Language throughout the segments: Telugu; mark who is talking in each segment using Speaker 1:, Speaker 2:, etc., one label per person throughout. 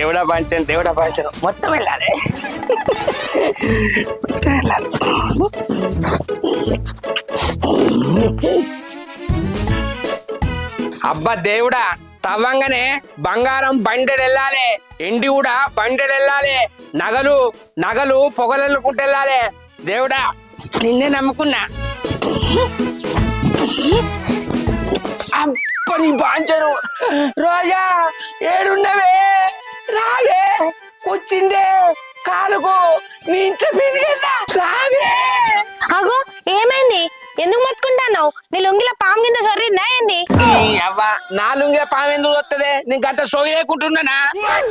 Speaker 1: దేవుడా పంచను మొత్తం వెళ్ళాలి. అబ్బా దేవుడా, తవ్వంగానే బంగారం బండెడు వెళ్ళాలి, ఎండి కూడా బండెడు వెళ్ళాలి, నగలు పొగలనుకుంటూ వెళ్ళాలి. దేవుడా నిన్నే నమ్ముకున్నా. అప్పని బాంచను రోజా ఏడున్నవే, రావే, వచ్చిందే కాలుకు నీ ఇంట్లో పెరిగేదా, రావే.
Speaker 2: అగో ఏమైంది? ఎందుకు మొత్తుకుంటావు? నీ లొంగిల పాము కింద సొర్రిందా ఏంది?
Speaker 1: అవ్వా నా లుంగిల పాము ఎందుకు వస్తుంది? నేను గంట సోయకుంటున్నానా?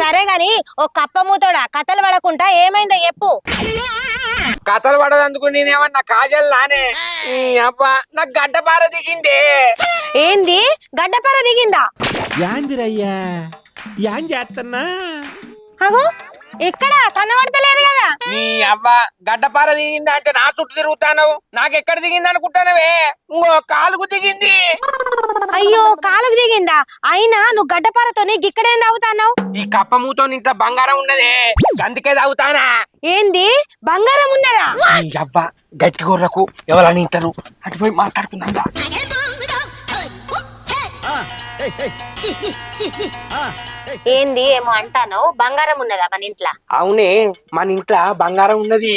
Speaker 2: సరే గాని ఓ కప్ప మూతోడా, కథలు పడకుండా ఏమైందో చెప్పు.
Speaker 1: కథలు పడదందుకు నేనేమన్నా కాజల్ నానే? అబ్బా నాకు గడ్డపార దిగింది.
Speaker 2: ఏంది గడ్డపార దిగిందా?
Speaker 3: యాందిరయ్యా యాం చేస్తున్నా?
Speaker 2: అగో ఇక్కడ కనబడతలేదు కదా.
Speaker 1: నీ అవ్వ గడ్డపార దిగింది అంటే నా చుట్టూ తిరుగుతాను, నాకెక్కడ దిగింది అనుకుంటానవే? ఇంకో కాలుకు దిగింది.
Speaker 2: అయ్యో కాలుకు దిగిందా? అయినా నువ్వు గడ్డపారతోని గిక్కడేం తాగుతావు?
Speaker 1: ఈ కప్ప మూతో ఇంట్లో బంగారం ఉన్నదే, అందుకే తాగుతానా.
Speaker 2: ఏంది బంగారం ఉన్నదా?
Speaker 1: అవ్వ గట్టి గొర్రకు ఎవరని ఇంటారు, అటు పోయి మాట్లాడుకుందా.
Speaker 2: ఏంది ఏమో అంటాను, బంగారం ఉన్నదా మన ఇంట్లో?
Speaker 1: అవునే, మన ఇంట్లో బంగారం ఉన్నది.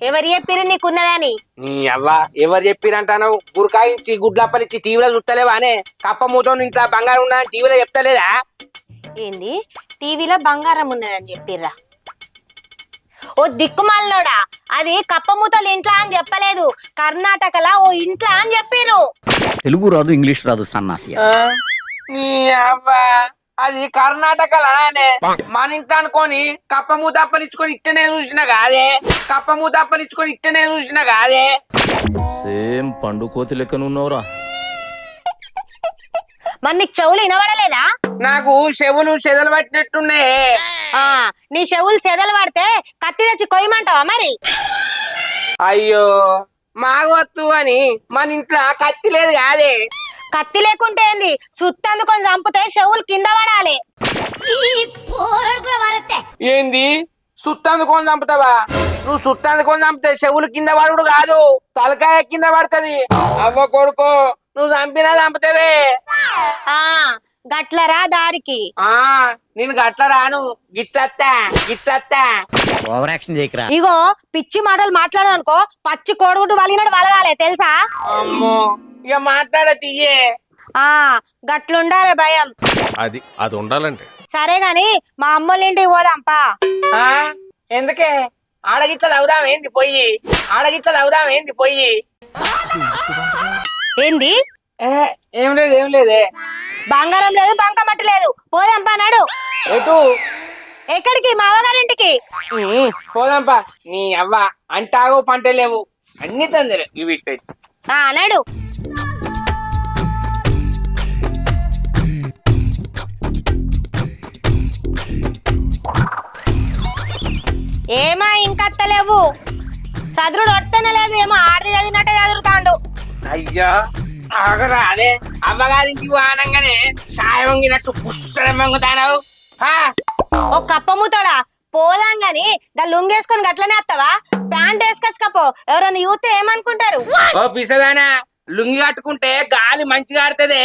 Speaker 2: ఎవరు చెప్పిరు నీకున్నదని?
Speaker 1: నీ అవ్వ ఎవరు చెప్పిరంటావు? గురకాయించి గుడ్లప్పలిచ్చి టీవీలో చూస్తలేవానే? కప్ప మూతో ఇంట్లో బంగారం ఉన్నదని టీవీలో చెప్తలేదా?
Speaker 2: ఏంది టీవీలో బంగారం ఉన్నదని చెప్పిర్రా? ఓ దిక్కుమాలనోడా, అది కప్పమూతలు ఇంట్లో అని చెప్పలేదు, కర్ణాటకలా ఓ ఇంట్లో అని చెప్పిర్రు.
Speaker 4: తెలుగు రాదు, ఇంగ్లీష్ రాదు సన్నాసి.
Speaker 1: నీ అవ్వ అది కర్ణాటకలానే, మన ఇంట్లో అనుకోని కప్ప మూతప్పలిచ్చుకొని ఇట్టనే చూసిన కాదే, కప్ప మూతప్పలిచ్చుకొని ఇట్టనే చూసిన కాదే.
Speaker 5: సేమ్ పండు కోతి లెక్కనున్నావురా.
Speaker 2: మరి నీకు చెవులు వినబడలేదా?
Speaker 1: నాకు చెవులు చెదలు పట్టినట్టున్నాయి.
Speaker 2: నీ చెవులు చెదలు పడితే కత్తి తెచ్చి కొయ్యమంటావా మరి?
Speaker 1: అయ్యో మాగొత్తు అని మన ఇంట్లో కత్తి లేదు కాదే.
Speaker 2: కత్తి లేకుంటే ఏంది, సుత్తందుకొని చంపితే చెవులు కింద పడాలి.
Speaker 1: ఏంది సుత్తందుకొని చంపుతావా? నువ్వు సుత్తందుకొని చంపితే చెవులు కింద పడుడు కాదు, తలకాయ కింద పడుతుంది. అవ్వ కొడుకో, నువ్వు చంపినా చంపుతావే.
Speaker 2: గట్లరా దారికి.
Speaker 1: నేను గట్ల రాను, గిట్లత్తా.
Speaker 4: Over action చేయకరా.
Speaker 2: ఇగో పిచ్చి మాటలు మాట్లాడు అనుకో, పచ్చి కోడిగుడ్డు వలిగినట్టు వలగాలి తెలుసా?
Speaker 1: అమ్మో ఇక మాట్లాడ తీయే.
Speaker 2: గట్లుండాలి భయం.
Speaker 3: అది ఉండాలంటే.
Speaker 2: సరే గాని మా అమ్మోళ్ళ ఇంటికి పోదాంపా.
Speaker 1: ఎందుకే? ఆడగిట్ల తవ్వుదాం ఏంది పొయ్యి?
Speaker 2: ఏంది?
Speaker 1: ఏం లేదే.
Speaker 2: బంగారం లేదు, బంకమట్టి లేదు, పోదాంపా నడు.
Speaker 1: ఎటు?
Speaker 2: ఎక్కడికి? మా అవ్వగారింటికి.
Speaker 1: పోదాంపా. నీ అవ్వ అంటాగో పంట లేవు, అన్ని తొందర ఇవి
Speaker 2: నడు. ఏమా ఇంకత్తలేవు? చదురుడు వస్తనే లేదు, ఏమో ఆడది చదివినట్టే చదువుతాండు.
Speaker 1: అయ్యో ఆగరా, అదే అవ్వగారింటికి వానంగానే సాయం వంగినట్టు పుస్తకం వంగుతానవు.
Speaker 2: ఓ కప్పముతోడా, పోదాం గాని దా లుంగేసుకొని గట్లనే వస్తావా? ప్యాంట్ వేసుకొచ్చుకపో, ఎవరైనా యూత్ ఏమనుకుంటారు?
Speaker 1: ఓ పిసదానా, లుంగి కట్టుకుంటే గాలి మంచిగా ఆడుతుంది,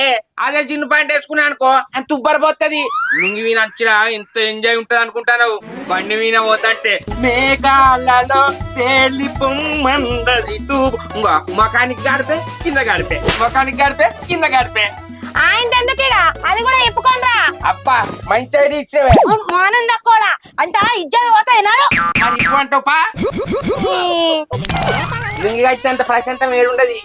Speaker 1: అదే చిన్న ప్యాంట్ వేసుకున్నా అనుకో అని తుబ్బరిపోతుంది. లుంగి వీణ వచ్చినా ఎంత ఎంజాయ్ ఉంటది అనుకుంటాను. బండి వీణ పోతంటే మేఘాలలో తేలి పొమ్మందది మొఖానికి గడిపే కింద గడిపే.
Speaker 2: ఆయన ఎందుకేగా అది కూడా చెప్పుకోనరా.
Speaker 1: అబ్బా మంచి ఐడియా ఇచ్చేవే.
Speaker 2: మానం తక్కువడా అంత ఇజ్జత్ పోతాయి నాడు.
Speaker 1: మరి ఇవ్వంటావు పా. లుంగి కట్టినంత ప్రశాంతం ఏడుండది.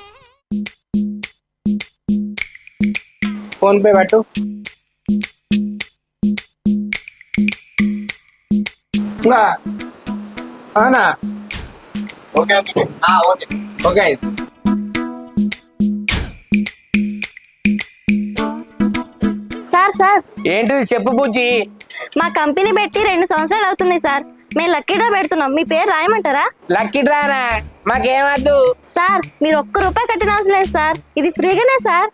Speaker 1: ఫోన్ పే పట్టు. అవునా? ఓకే.
Speaker 6: సార్
Speaker 1: ఏంటిది చెప్పు బుజ్జి?
Speaker 6: మా కంపెనీ పెట్టి 2 సంవత్సరాలు అవుతుంది సార్.
Speaker 2: మేము లక్కీ డ్రా పెడుతున్నాం, మీ పేరు రాయమంటారా?
Speaker 1: లక్కీ డ్రానా? మాకేమద్దు.
Speaker 2: సార్ మీరు ₹1 కట్టిన అవసరం లేదు సార్, ఇది ఫ్రీగానే సార్.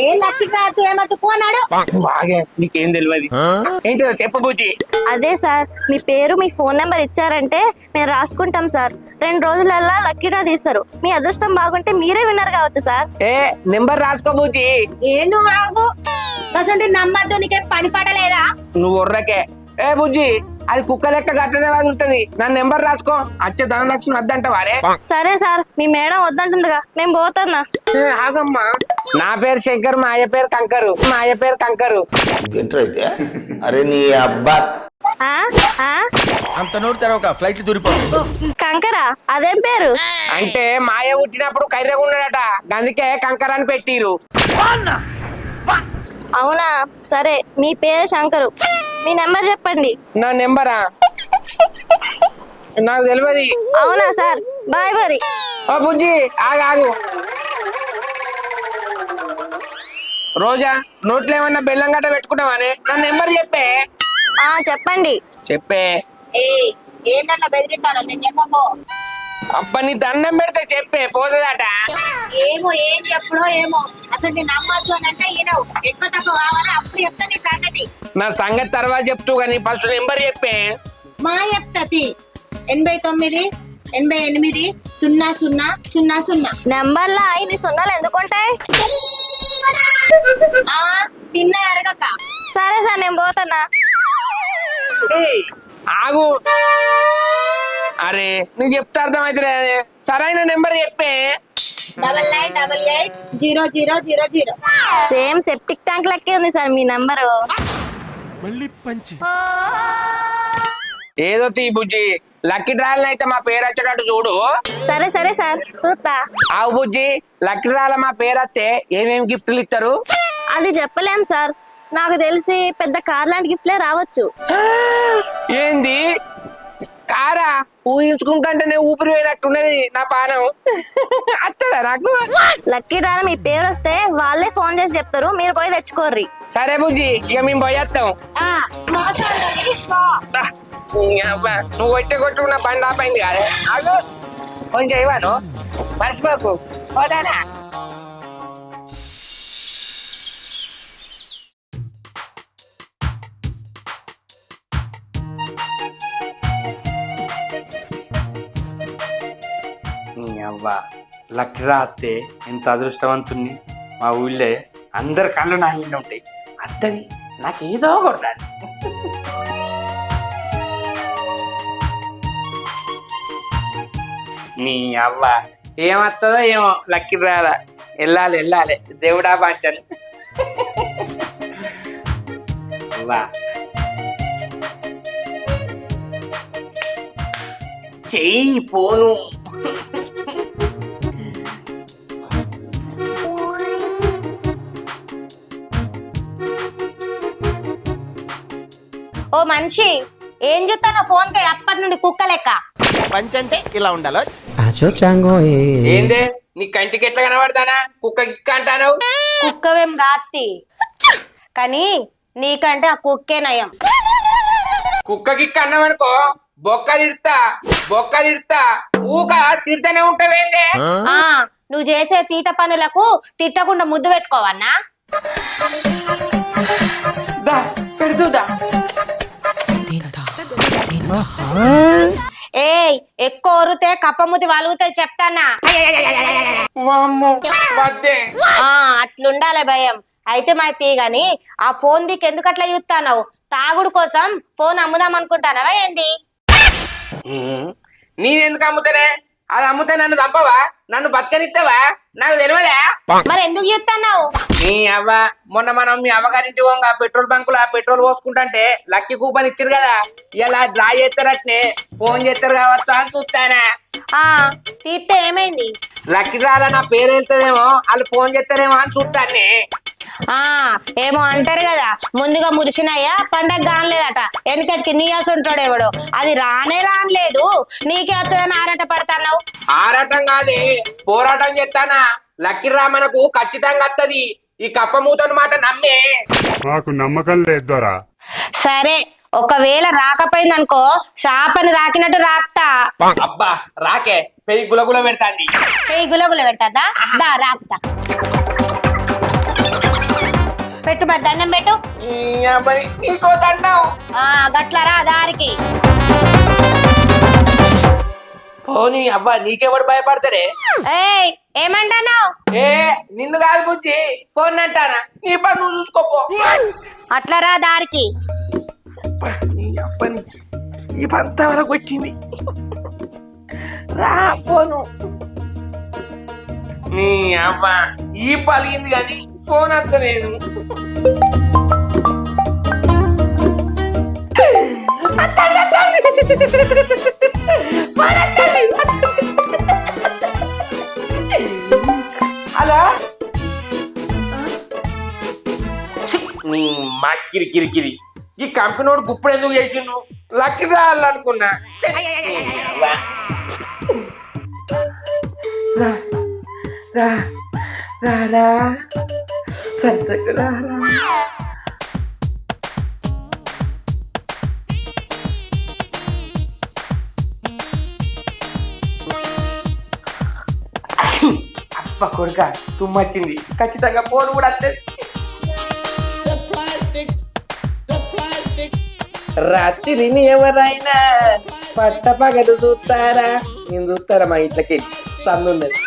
Speaker 2: ఏ లక్కీ డ్రా ఏమద్దు పోనాడు.
Speaker 1: బాగా నీకేం తెలియదు ఏంటో చెప్పు బుజ్జి.
Speaker 2: అదే సార్, మీ పేరు మీ ఫోన్ నెంబర్ ఇచ్చారంటే మేము రాసుకుంటాం సార్. 2 రోజులల్లా లక్కీ డ్రా తీస్తారు. మీ అదృష్టం బాగుంటే మీరే విన్నర్ కావచ్చు సార్.
Speaker 1: ఏ నెంబర్ రాసుకో బుజ్జి.
Speaker 2: ఏండు బాబు అసలు నమ్మద్దు, నీకే పని పడలేదా?
Speaker 1: నువ్వు ఉర్రకే. ఏ బుజ్జి, అది కుక్క లెక్క గట్టనే వదులుతుంది. నా నెంబర్ రాసుకో. అచ్చే ధనలక్ష్మి వద్దంట వారే.
Speaker 2: సరే సార్, మీ మేడం వద్దంటుందిగా, నేను పోతున్నా.
Speaker 1: ఆగమ్మా. నా పేరు శంకర్, మా అయ్య పేరు కంకరు. మా అయ్య పేరు కంకరు.
Speaker 6: అరే నీ అబ్బా
Speaker 2: ఆ? ఆ?
Speaker 3: అంత నోటి తెరవక ఫ్లైట్ దూరిపో.
Speaker 2: కంకరా అదేం పేరు?
Speaker 1: అంటే మాయ పుట్టినప్పుడు కర్రెగా ఉన్నాడట, అందుకే కంకర్ అని పెట్టిరు.
Speaker 2: అవునా, సరే మీ పేరు శంకరు, మీ నెంబర్ చెప్పండి.
Speaker 1: నా నెంబరా? నాకు తెలియదు.
Speaker 2: అవునా సార్, బాయ్ మరి.
Speaker 1: ఓ బుజ్జి ఆగు. రోజా, నోట్లో ఏమన్నా బెల్లం గట్ట పెట్టుకున్నావానే? నా నెంబర్ చెప్పే.
Speaker 2: చెప్పండి.
Speaker 1: చెప్పే.
Speaker 2: ఏంటట్లా బెదిరిస్తాను, నేను చెప్పబో.
Speaker 1: అబ్బా నీ దండం పెడితే చెప్పే, పోతుందట.
Speaker 2: ఏమో ఏం చెప్పుడో ఏమో, అసలు నేను నమ్మద్దు అని అంటే ఈనవు. ఎక్కువ తక్కువ కావాలి అప్పుడు చెప్తా నీ సంగతి.
Speaker 1: నా సంగతి తర్వాత చెప్తూ కానీ ఫస్ట్ నెంబర్ చెప్పే.
Speaker 2: మా చెప్తాది 89 88 00 00. నెంబర్లా ఇన్ని సున్నాలు ఎందుకుంటాయి? తిన్నా అడగక. సరే సార్, నేను పోతున్నా.
Speaker 1: ఏయ్, ఆగు. అరే నువ్వు చెప్తే అర్థమైతే సరైన నెంబర్ చెప్పే.
Speaker 2: 9988 0000. సేమ్ సెప్టిక్ ట్యాంక్ లెక్కే ఉంది సార్ మీ నంబరు.
Speaker 3: మళ్ళీ పంచి.
Speaker 1: ఏదో తీ బుజ్జి, లక్కీ డ్రాల్ అయితే మా పేరు వచ్చేటట్టు చూడు.
Speaker 2: సరే సరే సార్, చూస్తా.
Speaker 1: ఆవు బుజ్జి, లక్కీ డ్రాల మా పేరు వస్తే ఏమేమి గిఫ్ట్లు ఇస్తారు?
Speaker 2: అది చెప్పలేం సార్, నాకు తెలిసి పెద్ద కార్ లాంటి గిఫ్ట్లే రావచ్చు.
Speaker 1: ఏంది కారా? ఊహించుకుంటుంటేనే ఊపిరి పోయినట్టున్నది నా పానం. అత్తదా నాకు?
Speaker 2: లక్కీ డ్రా మీ పేరు వస్తే వాళ్ళే ఫోన్ చేసి చెప్తారు, మీరు పోయి తెచ్చుకోర్రి.
Speaker 1: సరే బుజ్జి, ఇక మేము పోయేస్తాం. నువ్వు కొట్టు నా బండి ఆపైంది కాదే. ఆగు కొంచెం ఇవ్వను, మర్చిపోకు. పోదానా? అవ్వా లక్కీ రాస్తే ఎంత అదృష్టవంతుని. మా ఊళ్ళే అందరి కళ్ళు నా మీద ఉంటాయి. అత్తది నాకు ఏదో కొట్టాలి. నీ అవ్వ ఏమత్తదో ఏమో, లక్కీ రాదా. వెళ్ళాలి దేవుడా బాంచాలి. అవ్వా చెయ్యి పోను.
Speaker 2: ఓ మనిషి, ఏం చూస్తానో ఫోన్ కి అప్పటి నుండి కుక్క లెక్క.
Speaker 6: పంచ్ అంటే ఇలా ఉండాలో.
Speaker 1: ఏందే నీ కంటికి ఎట్లా కనబడతానా? కుక్క గిక్క అంటాను.
Speaker 2: కుక్కవేం గాత్తి, కానీ నీకంటే ఆ కుక్కే నయం.
Speaker 1: కుక్క గిక్క అన్నామనుకో బొక్కలిడతా ఊక తిడతానే ఉంటావేందే?
Speaker 2: నువ్వు చేసే తీట పనులకు తిట్టకుండా ముద్దు పెట్టుకోవన్నా?
Speaker 1: పెడుతుందా?
Speaker 2: ఏయ్, ఎక్కువ ఒరితే కప్పముతి వలుగుతాయి చెప్తానా. అట్లుండాలి భయం. అయితే మా తీగని ఆ ఫోన్ దిక్కు ఎందుకు అట్లా చూస్తావు? తాగుడు కోసం ఫోన్ అమ్ముదాం అనుకుంటానవా ఏంది?
Speaker 1: నేనెందుకు అమ్ముతానే? అది అమ్ముతే నన్ను చంపవా? నన్ను బతకనిస్తావా? నాకు తెలియదా?
Speaker 2: మరి ఎందుకు చూస్తున్నావు?
Speaker 1: నీ అవ్వ మొన్న మనం మీ అవ్వగారింటి పోగా పెట్రోల్ బంకులో పెట్రోల్ పోసుకుంటే లక్కీ కూపన్ ఇచ్చారు కదా, ఇలా డ్రా చేస్తారట్నే ఫోన్ చేస్తారు కావచ్చా అని చూస్తానా.
Speaker 2: తీస్తే ఏమైంది?
Speaker 1: లక్కీ డ్రాల నా పేరు వెళ్తుందేమో, వాళ్ళు ఫోన్ చేస్తారేమో అని చూస్తాను.
Speaker 2: ఏమో అంటారు కదా, ముందుగా మురిసినయ్యా పండగ కానలేదట, వెనకటికి నీయాసి ఉంటాడు ఎవడో. అది రానేలేదు, నీకే వస్తుందని ఆరాట పడతావు.
Speaker 1: ఆరాటం కాదే, పోరాటం చేస్తానా. లక్కీ డ్రా మనకు ఖచ్చితంగా వస్తది. ఈ కప్ప మూతని మాట నమ్మే.
Speaker 7: మాకు నమ్మకం లేదు దొరా.
Speaker 2: సరే ఒకవేళ రాకపోయింది అనుకో శాపని రాకినట్టు రాక్తా.
Speaker 1: అబ్బా రాకే పెరిగి గులగుల పెడతాంది.
Speaker 2: పెయ్యి గులగుల పెడతా దా రాకుతా. పెట్టు మరి దండం పెట్టు.
Speaker 1: ఈ అబ్బాయి నీకో దండం.
Speaker 2: గట్లరా దారికి.
Speaker 1: పోనీ అబ్బా నీకెవడు భయపడతాడే?
Speaker 2: ఏయ్ ఏమంటానావు?
Speaker 1: ఏ నిన్ను కాదు బుజ్జి ఫోన్ అంటానా, నీ పని నువ్వు చూసుకోపో.
Speaker 2: అట్లరా దారికి.
Speaker 1: నీ అబ్బని ఈ పంత వరకు వచ్చింది. రా ఫోను. నీ అవ్వ ఈ పలిగింది కానీ ఫోన్ అత్తలేదు. హలో మా కిరికిరికిరి ఈ కంపెనీ వాడు గుప్పుడు ఎందుకు చేసిండు? లక్కి రావాలనుకున్నా. రా రా రా రా సరదాగా రా రా. అప్ప కొడుక తుమ్మొచ్చింది, ఖచ్చితంగా ఫోన్ కూడా వస్తుంది. రాత్రిని ఎవరైనా పట్టపగలు చూస్తారా? నేను చూస్తారా మా ఇంట్లోకి సందున్నది.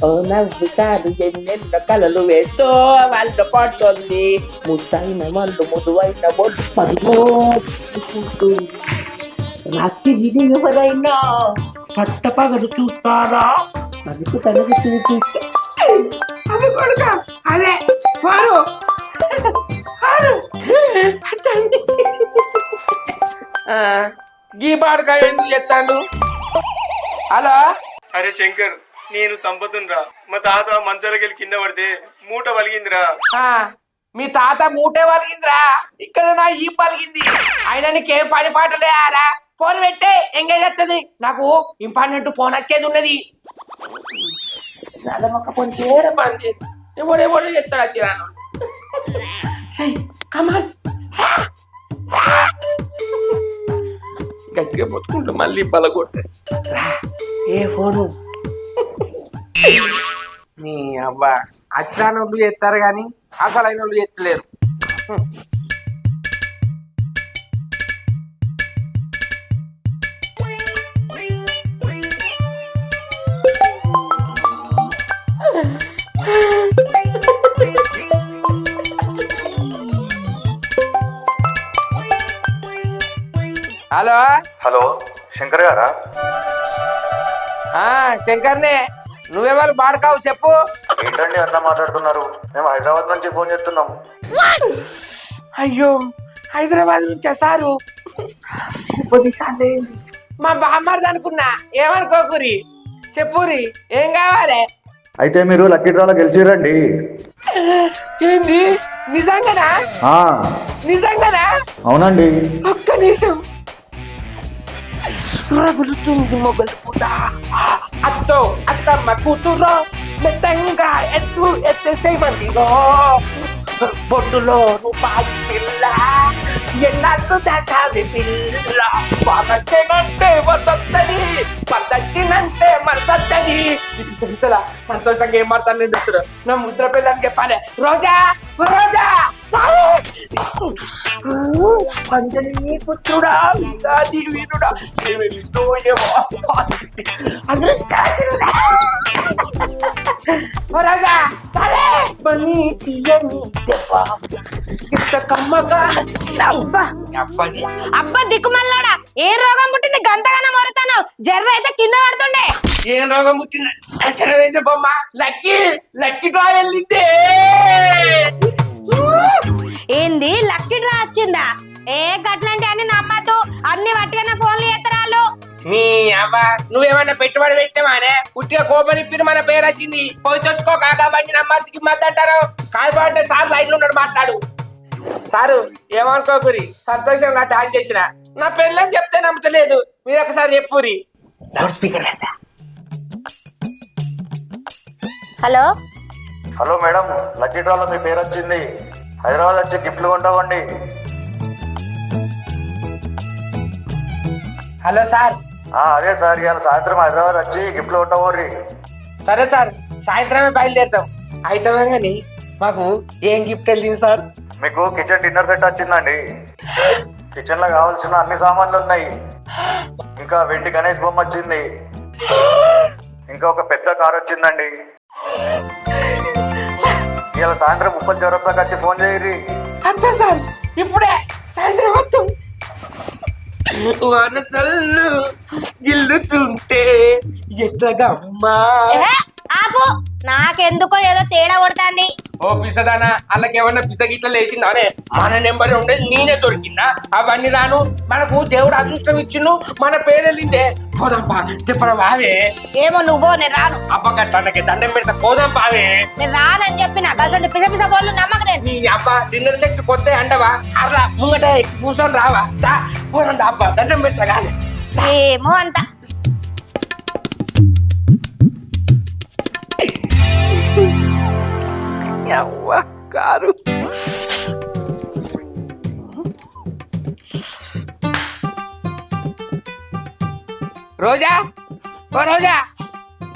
Speaker 1: ఓ నవ్వు కాదు ఎన్నెన్న కలలు వేస్తూ వాళ్ళు పడుతుంది ముద్దైన వాళ్ళు ముదువైన బొట్టు పడుతూ. రాత్రిని ఎవరైనా పట్టపగలు చూస్తారా? మనకు తనకు చూపిస్తా. అది కొడుక అదే ఫారు గీ పాడకాయ ఎందుకు చెప్తాడు? హలో
Speaker 3: అరే శంకర్, నేను సంపతున్రా. మా తాత మంచాలకెళ్ళి కింద పడితే మూట వలిగిందిరా.
Speaker 1: మీ తాత మూటే వలిగిందిరా, ఇక్కడ నా ఈ పలిగింది. అయినా నీకేం పని పాటలే ఆరా. ఫోన్ పెట్టే ఎంగేజ్ వస్తుంది. నాకు ఇంపార్టెంట్ ఫోన్ వచ్చేది ఉన్నది. మొక్క ఫోన్ చేర పని చేసి ఎవడెవడో చెప్తాడు వచ్చిరాను. గట్టిగా మొత్తుకుంటూ మళ్ళీ బలగొట్టే. ఏ ఫోను? నీ అబ్బా అచ్చిన వాళ్ళు చేస్తారు కానీ అసలైన వాళ్ళు చేస్తలేరు. హలో
Speaker 7: హలో శంకర్ గారా?
Speaker 1: శంకర్నే. నువ్వెవరు బాడకావు చెప్పు.
Speaker 7: ఏంటండి అట్లా మాట్లాడుతున్నారు? మేము హైదరాబాద్ నుంచి ఫోన్ చేస్తున్నాము.
Speaker 1: అయ్యో హైదరాబాద్ నుంచా సారు? మా బామ్మర్ది అనుకున్నా, ఏమనుకోకురి. చెప్పురి ఏం కావాలి?
Speaker 7: అయితే మీరు లక్కీ డ్రాలో గెలిచిరండి.
Speaker 1: ఏంది నిజంగానా? నిజంగానా?
Speaker 7: అవునండి.
Speaker 1: ఒక్క నిమిషం. రగులుతుంది మొగలు పూట. అత్తో అత్తమ్మ కూతురో మెత్తంగా ఎత్తేసేయమందిలో బొడ్డులో రూపాయి పిల్ల ఎన్నాళ్ళు దాచావి పిల్ల. పదచ్చినంటే మరదత్తది, పదచ్చినంటే మరదత్తది. సంతోషంగా ఏం మాడతాను నేను చెప్తున్నా. నా ముద్ర పిల్లని చెప్పాలి. రోజా రోజా అంజలి పుత్రుడా వీరాది వీరుడా ఏమేమిటో ఏమో అదృష్టాలుడా రోజా సరే పని తీయని దెబ్బ ఇంత కమ్మగా అబ్బని.
Speaker 2: అబ్బా దిక్కుమల్లాడా, ఏ రోగం పుట్టింది గంతగానే మొరతాను? జర్ర అయితే కింద పడుతుండే.
Speaker 1: ఏం రోగం పుట్టింది బొమ్మ? లక్కీ లక్కీ డ్రా వెళ్ళిందే.
Speaker 2: ఏంది లక్కీ డ్రా వచ్చిందా? ఏ గట్లంటే అన్ని నమ్మద్దు. అన్ని వట్టిగా ఫోన్లు చేత్తరాళ్ళు.
Speaker 1: నీ అవ్వ నువ్వేమన్నా పెట్టుబడి పెట్టామానే? పుట్టిగా కోపనిప్పిన మన పేరు వచ్చింది. పోయి తెచ్చుకో కాకా బండి నమ్మద్దుకి మద్దు అంటారు. కాదు సార్ లైన్లో ఉన్నాడు, మాట్లాడు. సారు ఏమనుకోకురి, సంతోషంగా డాన్స్ చేసిన. నా పెళ్ళని చెప్తే నమ్ముతలేదు. మీరు ఒకసారి చెప్పురి. లౌడ్ స్పీకర్ పెడతా.
Speaker 2: హలో
Speaker 7: హలో మేడం, లక్కీ డ్రాలో మీ పేరు వచ్చింది. హైదరాబాద్ వచ్చి గిఫ్ట్లు కొంటామండి.
Speaker 1: Hello sir.
Speaker 7: అదే సార్ ఇవాళ సాయంత్రం హైదరాబాద్ వచ్చి గిఫ్ట్లు కొట్టబోర్రి.
Speaker 1: సరే సార్, సాయంత్రమే బయలుదేరుతాం. అయితే కానీ మాకు ఏం గిఫ్ట్ వెళ్ళింది సార్?
Speaker 7: మీకు కిచెన్ డిన్నర్ సెట్ వచ్చిందండి. కిచెన్ లో కావాల్సిన అన్ని సామాన్లు ఉన్నాయి. ఇంకా వెండి గణేష్ బొమ్మ వచ్చింది. ఇంకా ఒక పెద్ద కార్ వచ్చిందండి. ఇవాళ సాయంత్రం 30 చౌరస్తాకి వచ్చి ఫోన్ చేయరి.
Speaker 1: అంతే సార్, ఇప్పుడే సాయంత్రం వస్తాం. వాన చల్లు గిల్లుతుంటే ఎట్లాగమ్మా.
Speaker 2: ఏహే, ఆపు. నాకెందుకో ఏదో తేడా కొడుతుంది.
Speaker 1: ఓ పిసదానా, వాళ్ళకేమన్నా పిసగిట్ల లేచిందానే? మన నెంబర్ ఉండేది నేనే దొరికిందా? అవన్నీ రాను, మనకు దేవుడు అదృష్టం ఇచ్చిండు, మన పేరెళ్ళిందే. పోదాం పా, చెప్పరా బావే.
Speaker 2: ఏమో నువ్వో, నేను రాను.
Speaker 1: అప్పగట్లకి దండం పెడతా, పోదాం పావే.
Speaker 2: నేను రానని చెప్పిన అసలు పిస పిస బోళ్ళు నమ్మక నేను.
Speaker 1: నీ అబ్బా డిన్నర్ సెట్ కొత్త అండవా? అర్రా ముంగట కూర్చొని రావా? పోదాం అబ్బా, దండం పెడతా కానీ.
Speaker 2: ఏమో అంత.
Speaker 1: కారు రోజా, ఓ రోజా,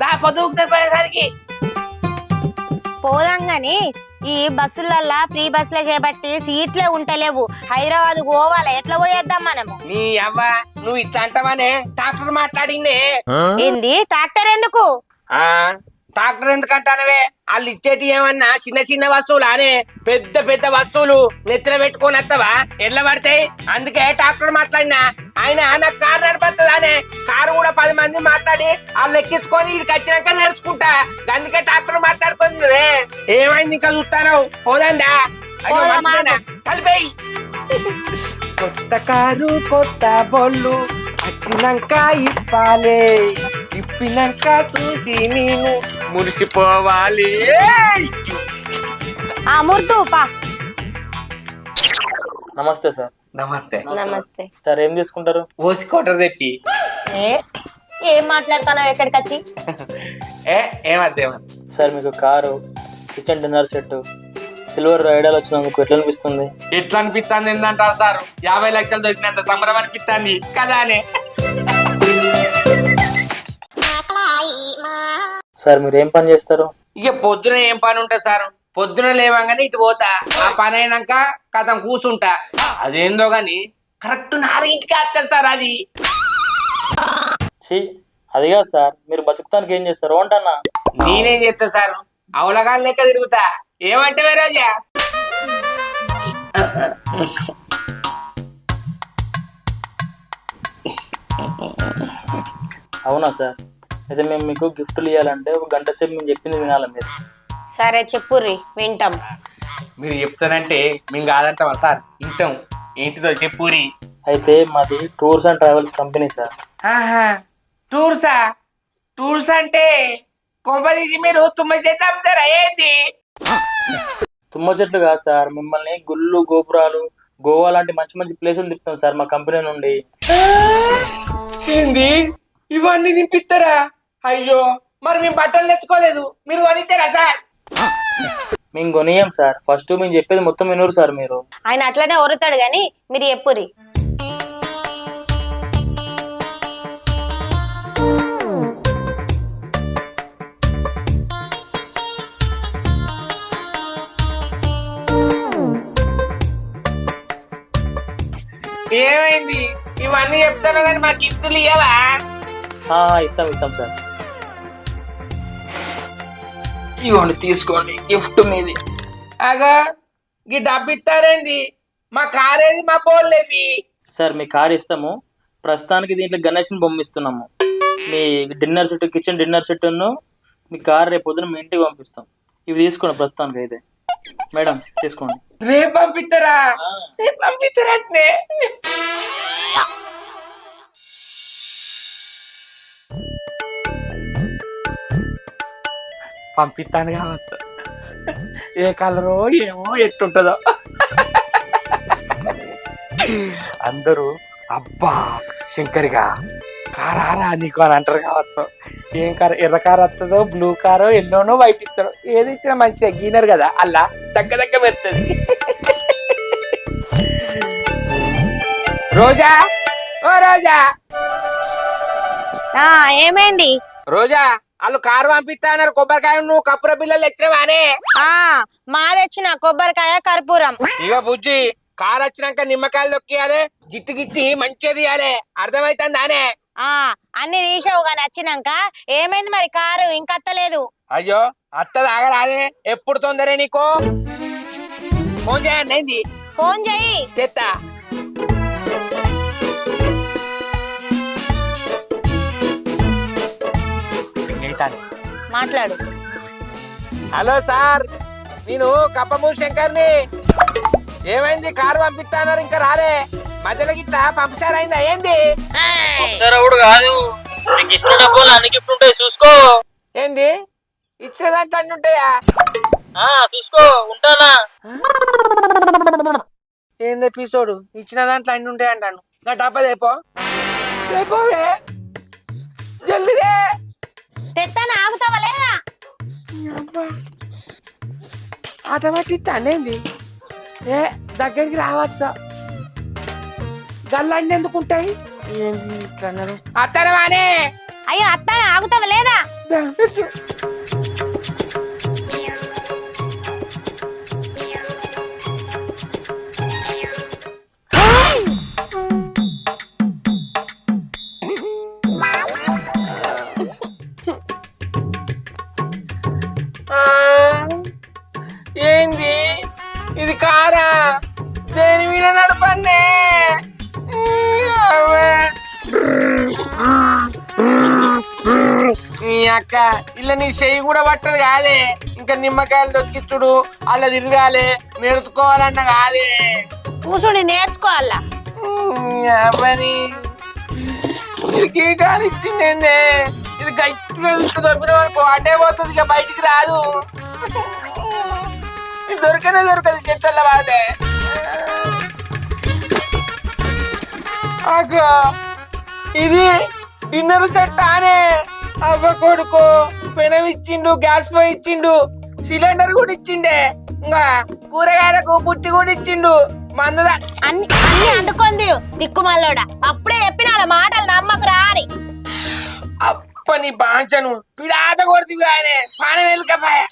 Speaker 1: దా పొద్దుకుతుంది పోయేసరికి.
Speaker 2: పోదాం గాని ఈ బస్సులల్లా ఫ్రీ బస్సులే చేపట్టి సీట్లే ఉంటలేవు. హైదరాబాద్ పోవాలి, ఎట్లా పోయేద్దాం మనము?
Speaker 1: నీ అవ్వ, నువ్వు ఇట్లా అంటావానే? డాక్టర్ మాట్లాడిందే.
Speaker 2: ఏంది ట్రాక్టర్ ఎందుకు?
Speaker 1: ఆ డాక్టర్ ఎందుకంటానవే? వాళ్ళు ఇచ్చేటి ఏమన్నా చిన్న చిన్న వస్తువులు అనే పెద్ద పెద్ద వస్తువులు నెత్తిన పెట్టుకొని వస్తావా? ఎట్లా పడతాయి? అందుకే డాక్టర్ మాట్లాడినా. ఆయన నాకు కారు నడిపస్తుందానే? కారు కూడా 10 మంది మాట్లాడి వాళ్ళు ఎక్కించుకొని ఇక్కడికి వచ్చినాక నేర్చుకుంటా. అందుకే డాక్టర్ మాట్లాడుకుంది. ఏమైంది ఇంకా చూస్తాను? పోదండా కలిపేయి. కొత్త కారు కొత్త బొల్లు వచ్చినాక ఇప్పాలే, ఇప్పినాక చూసి నేను మురిసిపోవాలి.
Speaker 2: అమృతు పా.
Speaker 8: నమస్తే సార్.
Speaker 1: నమస్తే.
Speaker 2: నమస్తే
Speaker 8: సార్, ఏం తీసుకుంటారు?
Speaker 1: ఓసికోటర్ తెప్పి.
Speaker 2: ఏం మాట్లాడుతున్నావు ఎక్కడికి వచ్చి?
Speaker 1: ఏమద్దేమద్దు
Speaker 8: సార్, మీకు car, kitchen dinner set, silver ఐడియాలు వచ్చినందుకు ఎట్లా అనిపిస్తుంది?
Speaker 1: ఎట్లా అనిపిస్తుంది ఏంటంటారు సార్? 50 లక్షలు దొరికినంత సంబరం అనిపిస్తుంది కదా అని.
Speaker 8: సార్, మీరు ఏం పని చేస్తారు?
Speaker 1: ఇక పొద్దున ఏం పని ఉంటుంది సార్? పొద్దున లేవంగానే ఇటు పోతా, ఆ పని అయినాక కథం కూర్చుంటా. అదేందో గాని కరెక్ట్ 4ంటికి వస్తుంది సార్. అది
Speaker 8: అది కాదు సార్, మీరు బతుకుతానికి ఏం చేస్తారు అంటన్నా?
Speaker 1: నేనేం చేస్తా సార్? అవలగాని లెక్క తిరుగుతా. ఏమంటే రోజా?
Speaker 8: అవునా సార్? అయితే మేము మీకు గిఫ్ట్లు ఇవ్వాలంటే 1 గంట సేపు మేము చెప్పింది వినాలి మీరు.
Speaker 2: సరే చెప్పుర్రి, వింటాం.
Speaker 1: మీరు చెప్తానంటే మేము కాదంటామా సార్? వింటాం. ఏంటిదో చెప్పురి.
Speaker 8: అయితే మాది tours and travels company sir.
Speaker 1: టూర్సా? టూర్స్ అంటే కొంపదీసి మీరు తుమ్మ చెట్లు అమ్ముతారా ఏంటి?
Speaker 8: తుమ్మ చెట్లు కాదు సార్, మిమ్మల్ని గుళ్ళు గోపురాలు గోవా లాంటి మంచి మంచి ప్లేసులు తిప్పుతాం సార్ మా కంపెనీ నుండి.
Speaker 1: ఏంది ఇవన్నీ తినిపిస్తారా? అయ్యో, మరి మేము బట్టలు తెచ్చుకోలేదు, మీరు కొనిస్తారా సార్?
Speaker 8: మేము కొనియం సార్. ఫస్ట్ మేము చెప్పేది మొత్తం వినరు సార్ మీరు.
Speaker 2: ఆయన అట్లనే ఒరుతాడు గాని మీరు చెప్పుర్రి.
Speaker 1: ఏమైంది? ఇవన్నీ చెప్తాను కానీ మా గిఫ్ట్లు ఇవ్వవా?
Speaker 8: ఇస్తాం ఇస్తాం సార్.
Speaker 1: ఇవ్వండి, తీసుకోండి గిఫ్ట్ మీది. అగా ఈ డబ్బు ఇస్తారేంది? మా కారేది, మా బోల్లేవి?
Speaker 8: సార్, మీ కార్ ఇస్తాము. ప్రస్తుతానికి దీంట్లో గణేష్ని బొమ్మిస్తున్నాము. మీ dinner set, kitchen dinner set, మీ కార్ రేపు పొద్దున మీ ఇంటికి పంపిస్తాం. ఇవి తీసుకోండి ప్రస్తుతానికి. అయితే మేడం తీసుకోండి.
Speaker 1: రేపు పంపిస్తారా? రేపు పంపిస్తారంటే పంపిస్తాను కావచ్చు. ఏ కలరో ఏమో, ఎట్టుంటుందో. అందరూ అబ్బా శంకరిగా కారా నీకు అని అంటారు కావచ్చు. ఏం కారు? ఎర్ర కారు వస్తుందో, బ్లూ కారో, ఎల్లోనో, వైట్ ఇస్తారో. ఏది ఇచ్చినా మంచిగా గీనరు కదా, అలా దగ్గర పెడుతుంది. రోజా, ఓ రోజా,
Speaker 2: ఆ ఏమైంది?
Speaker 1: రోజా వాళ్ళు కారు పంపిస్తా అన్నారు, కొబ్బరికాయ నువ్వు కప్పుర బిల్లలు తెచ్చినవానే?
Speaker 2: ఆ మా తెచ్చిన కొబ్బరికాయ కర్పూరం.
Speaker 1: ఇక బుజ్జి కారు వచ్చినాక నిమ్మకాయలు దొక్కియాలి, జిట్టు గిట్టి మంచిగా తీయాలి, అర్థమైతుందానే?
Speaker 2: ఆ అన్ని తీసావు గాని వచ్చినాక ఏమైంది మరి? కారు ఇంకా అత్తలేదు.
Speaker 1: అయ్యో అత్తది ఆగరాదే, ఎప్పుడు తొందరే నీకు? ఫోన్ చేయండి ఏంది
Speaker 2: ఫోన్ చెయ్యి.
Speaker 1: చెత్తా.
Speaker 2: మాట్లాడు.
Speaker 1: హలో సార్, నేను కప్పమూరి శంకర్ని. ఏమైంది? కారు పంపిస్తాన్నారు ఇంకా రాలే, మధ్యలో గిట్లా పంపిస్తారైందా ఏంది?
Speaker 8: కూడా కాదు, నీకు ఇచ్చిన డబ్బులు అన్ని గిఫ్ట్ ఉంటాయి చూసుకో.
Speaker 1: ఏంది ఇచ్చిన దాంట్లో అన్ని ఉంటాయా?
Speaker 8: చూసుకో, ఉంటానా?
Speaker 1: ఏంది ఎపిసోడ్? ఇచ్చిన దాంట్లో అన్ని ఉంటాయి అంటాను. నా డబ్బా దేపో దేపోవే, జల్దిదే.
Speaker 2: తెస్తాను, ఆగుతావా లేదా?
Speaker 1: ఆటోమేటిక్ అనేంది? ఏ దగ్గరికి రావచ్చా? గల్లన్నీ ఎందుకు ఉంటాయి? ఏంది ఇట్లా అన్నారు? అత్తనవానే.
Speaker 2: అయ్యో అత్తాను, ఆగుతావా లేదా?
Speaker 1: ఏంది ఇది? కారా? దేని మీద నడపన్నే? నీ అక్క ఇలా నీ చెయ్యి కూడా పట్టదు కాదే, ఇంకా నిమ్మకాయలు దొక్కిచ్చుడు అలా తిరగాలి నేర్చుకోవాలన్న కాదే.
Speaker 2: కూర్చొని నేర్చుకోవాలా?
Speaker 1: అవ్వని ఇది కాలు ఇచ్చిండే, ఇది గట్టిగా దొబ్బిన వరకు అడ్డే పోతుంది, ఇక బయటికి రాదు. ఇది దొరకనే దొరకదు చెత్తల్లో వాడితే. అక్క ఇది డిన్నర్ సెట్ ఆనే. అవ్వ కొడుకు పెనం ఇచ్చిండు, గ్యాస్ పొయ్యి ఇచ్చిండు, సిలిండర్ కూడా ఇచ్చిండే, ఇంకా కూరగాయలకు బుట్టి కూడా ఇచ్చిండు, మందుదా
Speaker 2: అన్ని అన్ని అందుకొని దిక్కుమల్లోడా. అప్పుడే చెప్పిన వాళ్ళ మాటలు నమ్మకు రాని.
Speaker 1: అప్ప నీ బాంచను పిడాత కొడుతుంది ఆయనే పానం వెళ్ళకపోయా.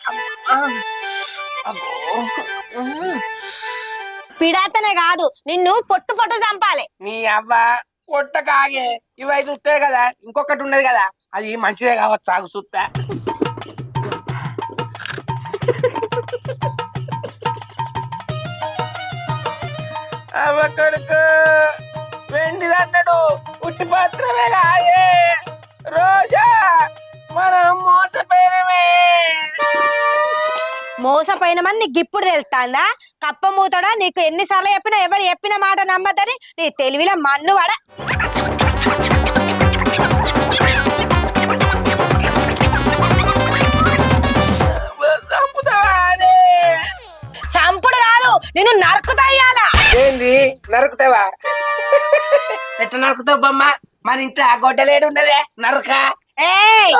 Speaker 2: పిడాతనే కాదు, నిన్ను పొట్టు పొట్టు చంపాలి.
Speaker 1: నీ అవ్వ పొట్ట కాగే, ఇవి చూస్తే కదా ఇంకొకటి ఉన్నది కదా, అది మంచిదే కావచ్చు. ఆగు చూస్తా. అవ్వ కొడుకు వెండిది అన్నాడు, ఉట్టి పాత్రమే కాయే. రోజా మనం మోసపోయినమే.
Speaker 2: మోసపోయినమని నీకు ఇప్పుడు తెలుస్తాందా? కప్ప మూతడా, నీకు ఎన్నిసార్లు చెప్పినా ఎవరు చెప్పిన మాట నమ్మద్దని నీ తెలివిలో మన్ను వడ. చంపుడు కాదు, నిన్ను నరుకుతాయాలా.
Speaker 1: ఏంది నరుకుతావా? ఎట్లా నరుకుతావు బొమ్మ? మన ఇంట్లో ఆ గొడ్డలేడు ఉన్నదే నరక.
Speaker 2: ఏయ్